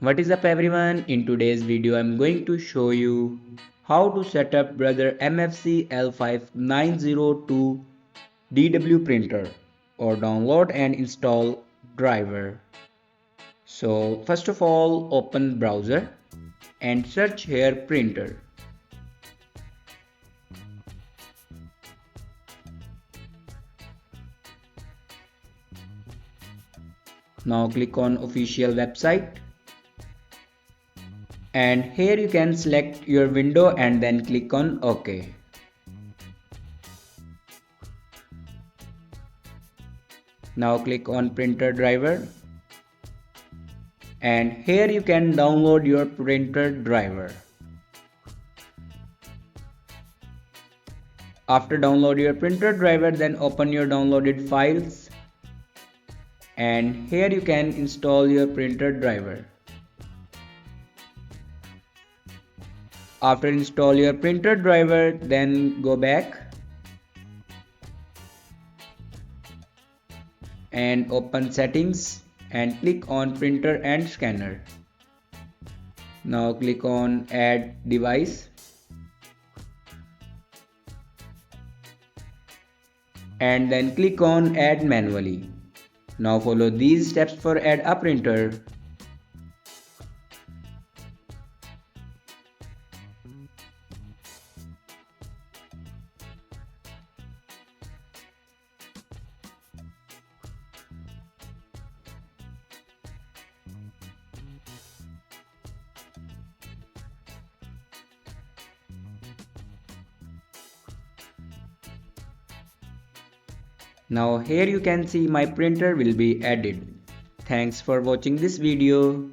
What is up everyone? In today's video I'm going to show you how to set up brother MFC L5902DW printer or download and install driver. So first of all, open browser and search here printer. Now click on official website. And here you can select your window and then click on OK. Now click on printer driver. And here you can download your printer driver. After download your printer driver, then open your downloaded files. And here you can install your printer driver. After install your printer driver, then go back and open settings and click on printer and scanner. Now click on add device and then click on add manually. Now follow these steps for add a printer. Now here you can see my printer will be added. Thanks for watching this video.